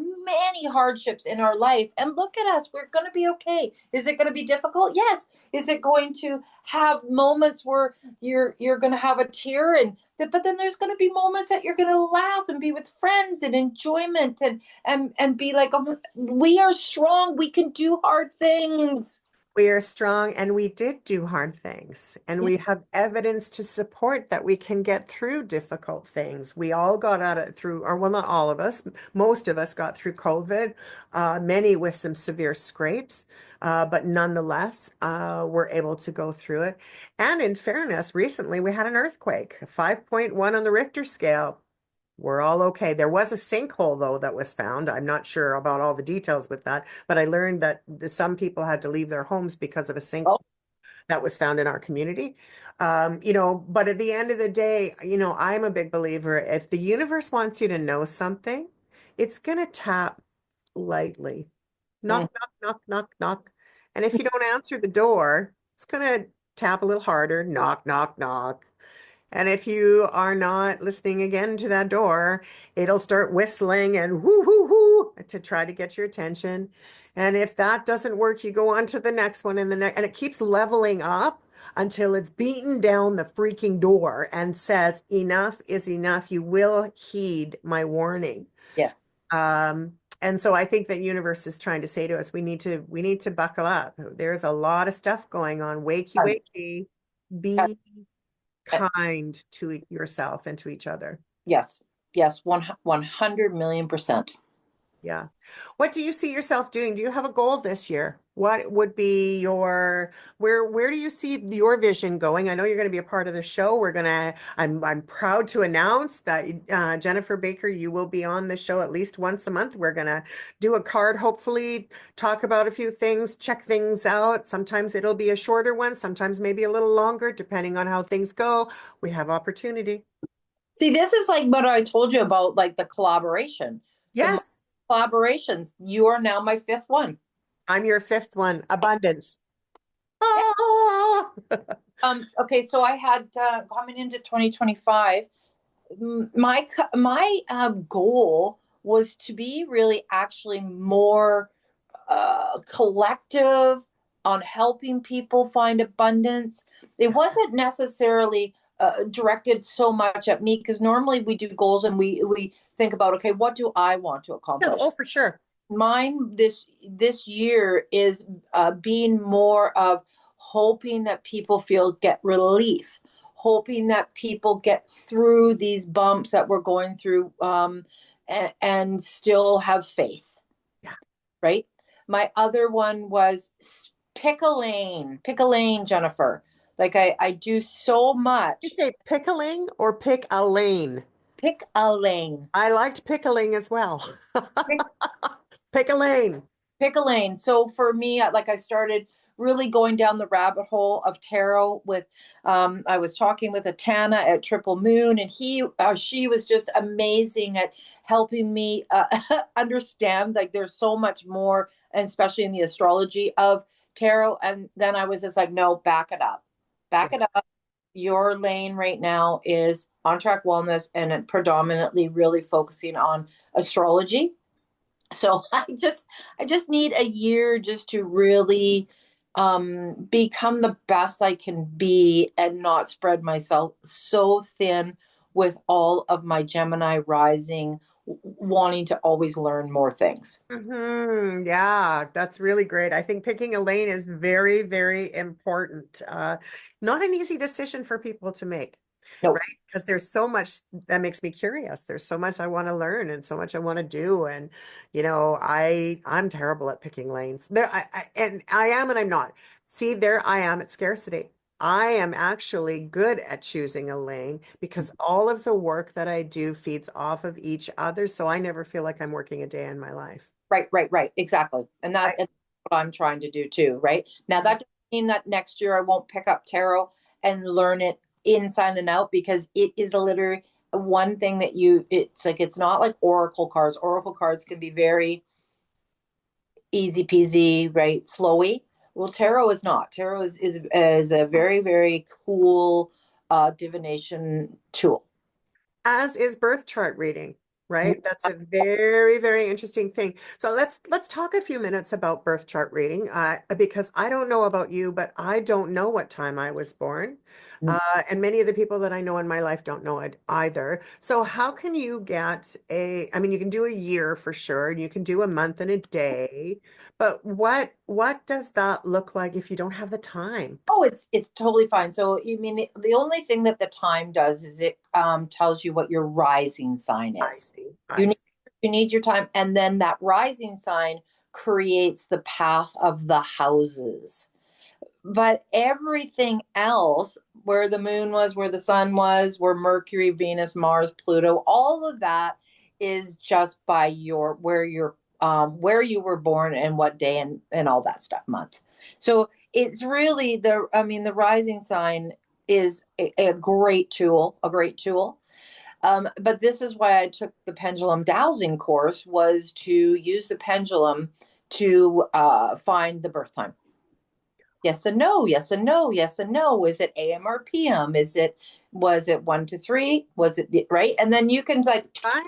Speaker 2: hardships in our life, and look at us. We're going to be okay. Is it going to be difficult? Yes. Is it going to have moments where you're going to have a tear, but then there's going to be moments that you're going to laugh and be with friends and enjoyment and be like, oh, we are strong. We can do hard things.
Speaker 1: We are strong and we did do hard things. And
Speaker 2: Yeah.
Speaker 1: we have evidence to support that we can get through difficult things. We all got out of through, or well, not all of us, most of us got through COVID, many with some severe scrapes, but nonetheless, we're able to go through it. And in fairness, recently we had an earthquake, 5.1 on the Richter scale. We're all okay. There was a sinkhole, though, that was found. I'm not sure about all the details with that, but I learned that some people had to leave their homes because of a
Speaker 2: Oh,
Speaker 1: sinkhole. that was found in our community. But at the end of the day, I'm a big believer. If the universe wants you to know something, it's going to tap lightly.
Speaker 2: Mm.
Speaker 1: Knock, knock, knock, knock, knock. And if you don't answer the door, it's going to tap a little harder. Knock, knock, knock. And if you are not listening again to that door, it'll start whistling and whoo, whoo, whoo to try to get your attention. And if that doesn't work, you go on to the next one and the next, and it keeps leveling up until it's beaten down the freaking door and says, enough is enough. You will heed my warning.
Speaker 2: Yes.
Speaker 1: And so I think that universe is trying to say to us, we need to buckle up. There's a lot of stuff going on. Wakey,
Speaker 2: Um,
Speaker 1: wakey,
Speaker 2: uh,
Speaker 1: be
Speaker 2: uh,
Speaker 1: kind to yourself and to each other.
Speaker 2: yes. Yes. 100 million%.
Speaker 1: Yeah. What do you see yourself doing? Do you have a goal this year? What would be where do you see your vision going? I know you're going to be a part of the show. I'm proud to announce that Jennifer Baker, you will be on the show at least once a month. We're going to do a card, hopefully talk about a few things, check things out. Sometimes it'll be a shorter one, sometimes maybe a little longer, depending on how things go. We have opportunity.
Speaker 2: See, this is like what I told you about, like the collaboration. So my
Speaker 1: Yes,
Speaker 2: collaborations, you are now my fifth one.
Speaker 1: I'm your fifth one, abundance.
Speaker 2: Yeah.
Speaker 1: Ah!
Speaker 2: Okay, so I had coming into 2025, my goal was to be really actually more collective on helping people find abundance. It wasn't necessarily directed so much at me, because normally we do goals and we think about, okay, what do I want to
Speaker 1: Yeah,
Speaker 2: accomplish?
Speaker 1: oh, for sure.
Speaker 2: Mine this year is being more of hoping that people get relief, hoping that people get through these bumps that we're going through, and still have faith,
Speaker 1: Yeah.
Speaker 2: right? My other one was pick a lane, Jennifer. Like I do so
Speaker 1: You
Speaker 2: much.
Speaker 1: say pickling or pick a lane?
Speaker 2: Pick a lane.
Speaker 1: I liked pickling as well.
Speaker 2: Pick
Speaker 1: Pick a lane.
Speaker 2: pick a lane. So for me, like I started really going down the rabbit hole of tarot with, I was talking with a Tana at Triplemoon, and she was just amazing at helping me understand, like there's so much more, and especially in the astrology of tarot. And then I was just like, no, back it up.
Speaker 1: Yeah.
Speaker 2: Back it up. Your lane right now is on track wellness, and it predominantly really focusing on astrology. So I just need a year just to really become the best I can be, and not spread myself so thin with all of my Gemini rising, wanting to always learn more things.
Speaker 1: Yeah, that's really great. I think picking a lane is very, very important. Not an easy decision for people to make, right?
Speaker 2: Nope.
Speaker 1: Because there's so much that makes me curious. There's so much I want to learn and so much I want to do. And I'm terrible at picking lanes. And I am and I'm not. See, there I am at scarcity. I am actually good at choosing a lane because all of the work that I do feeds off of each other. So I never feel like I'm working a day in my life.
Speaker 2: Right, right, right. Exactly. And
Speaker 1: I,
Speaker 2: that's what I'm trying to do too, right? Now that doesn't mean that next year I won't pick up tarot and learn it inside and out, because it is literally one thing that it's like, it's not like oracle cards. Oracle cards can be very easy peasy, right? Flowy. Well, tarot is not. Tarot is a very, very cool divination tool.
Speaker 1: as is birth chart reading, right? That's a very, very interesting thing. So let's talk a few minutes about birth chart reading, because I don't know about you, but I don't know what time I was born. And many of the people that I know in my life don't know it either. So how can you I mean, you can do a year for sure, and you can do a month and a day, but what does that look like if you don't have the time?
Speaker 2: Oh, it's totally fine. So you mean the only thing that the time does is it tells you what your rising sign
Speaker 1: I
Speaker 2: is.
Speaker 1: see.
Speaker 2: You
Speaker 1: I
Speaker 2: need
Speaker 1: see.
Speaker 2: you need your time, and then that rising sign creates the path of the houses. But everything else, where the moon was, where the sun was, where Mercury, Venus, Mars, Pluto, all of that is just by where you were born and what day, and all that stuff, month. So it's really I mean, the rising sign is a great tool, a great tool. But this is why I took the pendulum dowsing course, was to use the pendulum to find the birth time. Yes and no, yes and no, yes and no. Is it AM or PM? Was it 1 to 3? Was it right? And then you can like
Speaker 1: Right.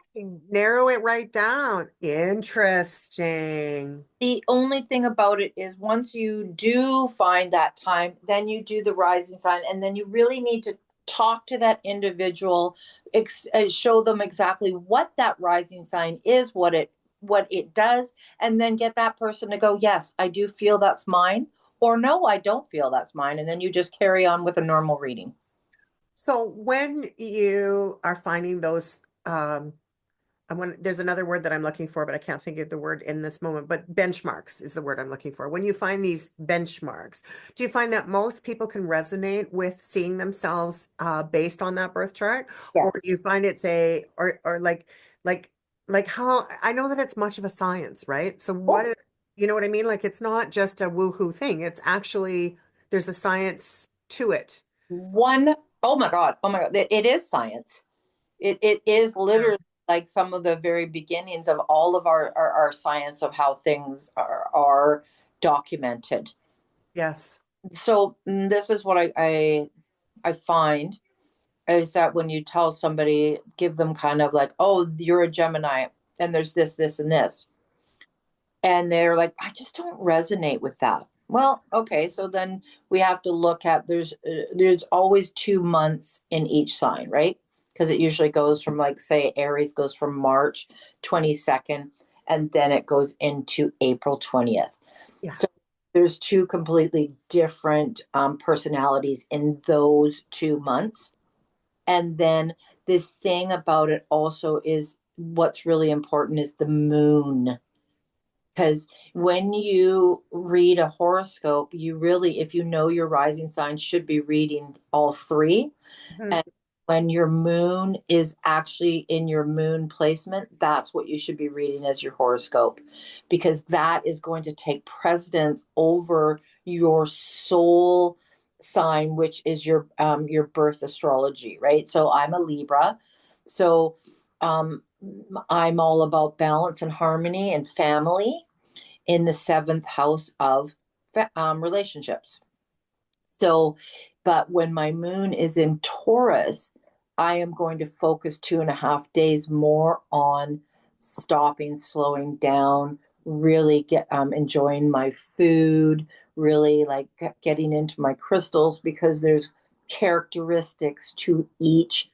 Speaker 1: Narrow it right down. Interesting.
Speaker 2: the only thing about it is once you do find that time, then you do the rising sign, and then you really need to talk to that individual, show them exactly what that rising sign is, what it does, and then get that person to go, yes, I do feel that's mine, or no, I don't feel that's mine, and then you just carry on with a normal reading.
Speaker 1: So when you are finding those, there's another word that I'm looking for, but I can't think of the word in this moment, but benchmarks is the word I'm looking for. When you find these benchmarks, do you find that most people can resonate with seeing themselves based on that birth chart? Or
Speaker 2: Yes.
Speaker 1: do you find it's or like, like how, I know that it's much of a science, right? So
Speaker 2: Oh,
Speaker 1: you know what I mean? Like it's not just a woohoo thing. It's actually, there's a science to it.
Speaker 2: one, oh my God, it is science. It is
Speaker 1: Yeah.
Speaker 2: literally like some of the very beginnings of all of our science of how things are documented.
Speaker 1: Yes.
Speaker 2: So this is what I find is that when you tell somebody, give them kind of like, oh, you're a Gemini, and there's this, and this, and they're like, I just don't resonate with that. Well, okay, so then we have to look at there's always 2 months in each sign, right? Because it usually goes from, like, say Aries goes from March 22nd, and then it goes into April 20th.
Speaker 1: Yeah.
Speaker 2: So there's two completely different personalities in those 2 months. And then the thing about it also is what's really important is the moon, because when you read a horoscope, you really, if you know your rising sign, should be reading all three.
Speaker 1: Mhm.
Speaker 2: And when your moon is actually in your moon placement, that's what you should be reading as your horoscope, because that is going to take precedence over your soul sign, which is your birth astrology, right? So I'm a Libra, so um, I'm all about balance and harmony and family in the seventh house of relationships. So, but when my moon is in Taurus, I am going to focus 2.5 days more on stopping, slowing down, really enjoying my food, really like getting into my crystals, because there's characteristics to each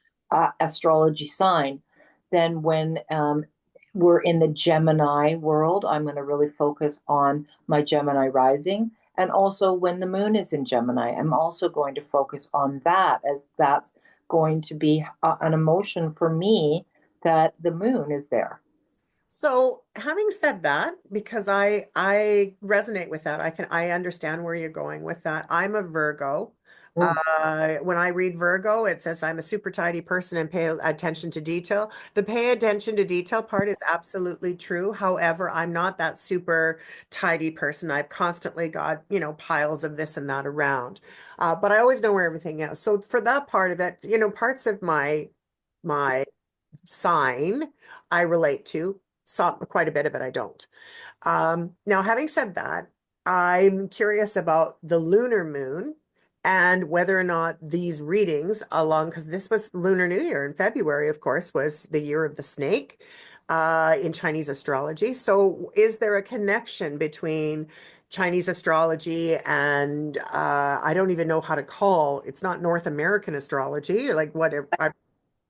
Speaker 2: astrology sign. Then when we're in the Gemini world, I'm going to really focus on my Gemini rising. And also, when the moon is in Gemini, I'm also going to focus on that, as that's going to be an emotion for me that the moon is there.
Speaker 1: So, having said that, because I resonate with that, I understand where you're going with that. I'm a Virgo.
Speaker 2: Mm.
Speaker 1: When I read Virgo, it says I'm a super tidy person and pay attention to detail. The pay attention to detail part is absolutely true. However, I'm not that super tidy person. I've constantly got, piles of this and that around. But I always know where everything is. So for that part of it, parts of my sign I relate to. Quite a bit of it I don't. Now, having said that, I'm curious about the lunar moon and whether or not these readings along, because this was Lunar New Year in February, of course, was the year of the snake in Chinese astrology. So is there a connection between Chinese astrology and I don't even know how to call, it's not North American astrology, like whatever,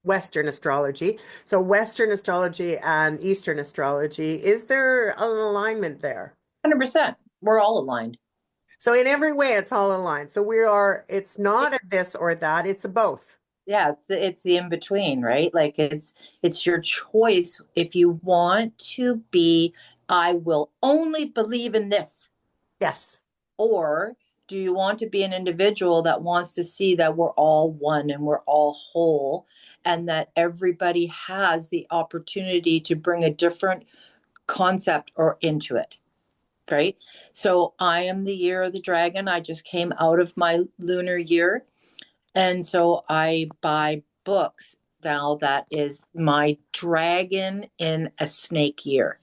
Speaker 1: Western astrology. So Western astrology and Eastern astrology, is there an alignment there?
Speaker 2: 100%. We're all aligned.
Speaker 1: So in every way, it's all aligned. So it's not a this or that, it's a both.
Speaker 2: Yeah, it's the in between, right? Like it's your choice if you want to be, I will only believe in this.
Speaker 1: Yes.
Speaker 2: Or do you want to be an individual that wants to see that we're all one and we're all whole, and that everybody has the opportunity to bring a different concept or into it? right? So I am the year of the dragon. I just came out of my lunar year. And so I buy books now that is my dragon in a snake year.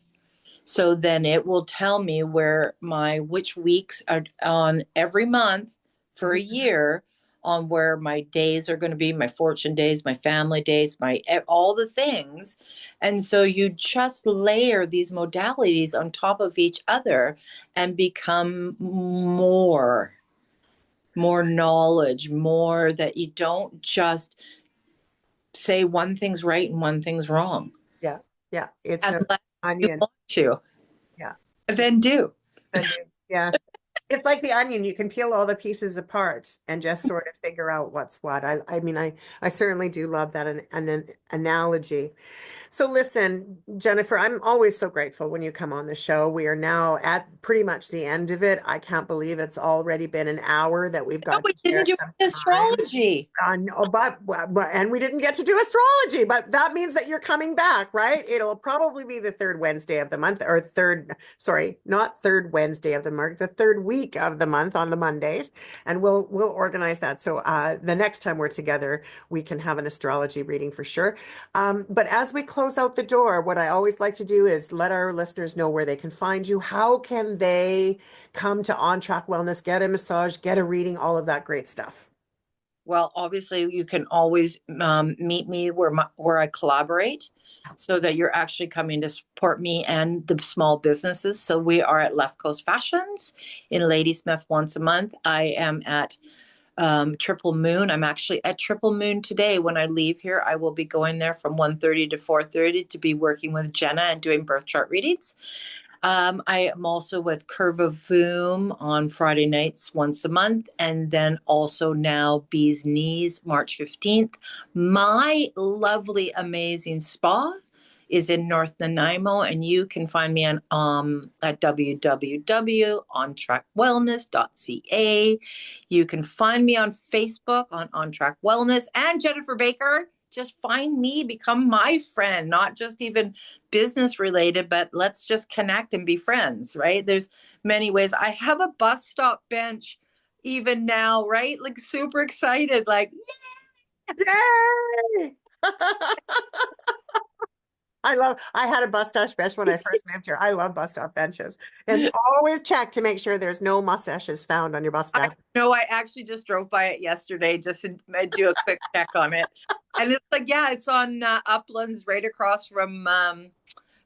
Speaker 2: So then it will tell me where my which weeks are on every month for a
Speaker 1: Mhm.
Speaker 2: year on where my days are going to be, my fortune days, my family days, my all the things. And so you just layer these modalities on top of each other and become more knowledge, more that you don't just say one thing's right and one thing's wrong
Speaker 1: Yeah. Yeah. It's an
Speaker 2: unless you
Speaker 1: onion.
Speaker 2: want to,
Speaker 1: Yeah.
Speaker 2: then do.
Speaker 1: And yeah. It's like the onion. You can peel all the pieces apart and just sort of figure out what's what. I mean, I certainly do love that an analogy. So listen, Jennifer, I'm always so grateful when you come on the show. We are now at pretty much the end of it. I can't believe it's already been an hour that we've
Speaker 2: No,
Speaker 1: got
Speaker 2: we
Speaker 1: to share
Speaker 2: didn't do
Speaker 1: some time.
Speaker 2: astrology.
Speaker 1: No, and we didn't get to do astrology, but that means that you're coming back, right? It'll probably be the third Wednesday of the month, or sorry, not third Wednesday of the month, the third week of the month on the Mondays, and we'll organize that. So the next time we're together, we can have an astrology reading for sure. But as we close out the door, what I always like to do is let our listeners know where they can find you. How can they come to On Track Wellness, get a massage, get a reading, all of that great stuff?
Speaker 2: Well, obviously, you can always meet me where I collaborate, so that you're actually coming to support me and the small businesses. So we are at Left Coast Fashions in Ladysmith once a month. I am at Triplemoon. I'm actually at Triplemoon today. When I leave here, I will be going there from 1:30 to 4:30 to be working with Jenna and doing birth chart readings. I am also with CurvaVoom on Friday nights once a month, and then also now Bee's Knees March 15th. My lovely, amazing spa is in North Nanaimo, and you can find me on at www.ontrackwellness.ca. You can find me on Facebook on Track Wellness and Jennifer Baker. Just find me, become my friend, not just even business related, but let's just connect and be friends, right? There's many ways. I have a bus stop bench even now, right? Like super excited, like
Speaker 1: Yay! I had a bus stop bench when I first moved here. I love bus stop benches. And always check to make sure there's no mustaches found on your bus
Speaker 2: I
Speaker 1: stop.
Speaker 2: know I actually just drove by it yesterday just to do a quick check on it. And it's like, yeah, it's on Uplands right across from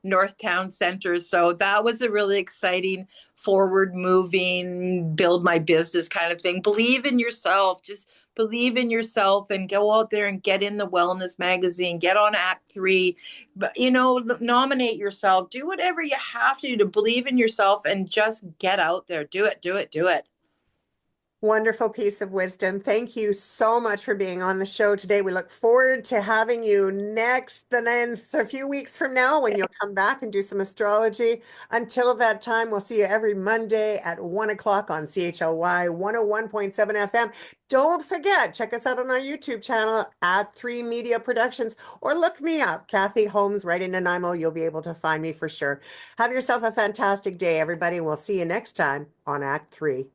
Speaker 2: North Town Center. So that was a really exciting, forward moving, build my business kind of thing. Believe in yourself. Just believe in yourself and go out there and get in the wellness magazine, get on Act Three, but nominate yourself, do whatever you have to believe in yourself and just get out there. Do it, do it, do it.
Speaker 1: Wonderful piece of wisdom. Thank you so much for being on the show today. We look forward to having you next, and then a few weeks from now when you'll come back and do some astrology. Until that time, we'll see you every Monday at 1 o'clock on CHLY 101.7 FM. Don't forget, check us out on our YouTube channel at 3 Media Productions, or look me up, Cathy Holmes, right in Nanaimo. You'll be able to find me for sure. Have yourself a fantastic day, everybody. We'll see you next time on Act 3.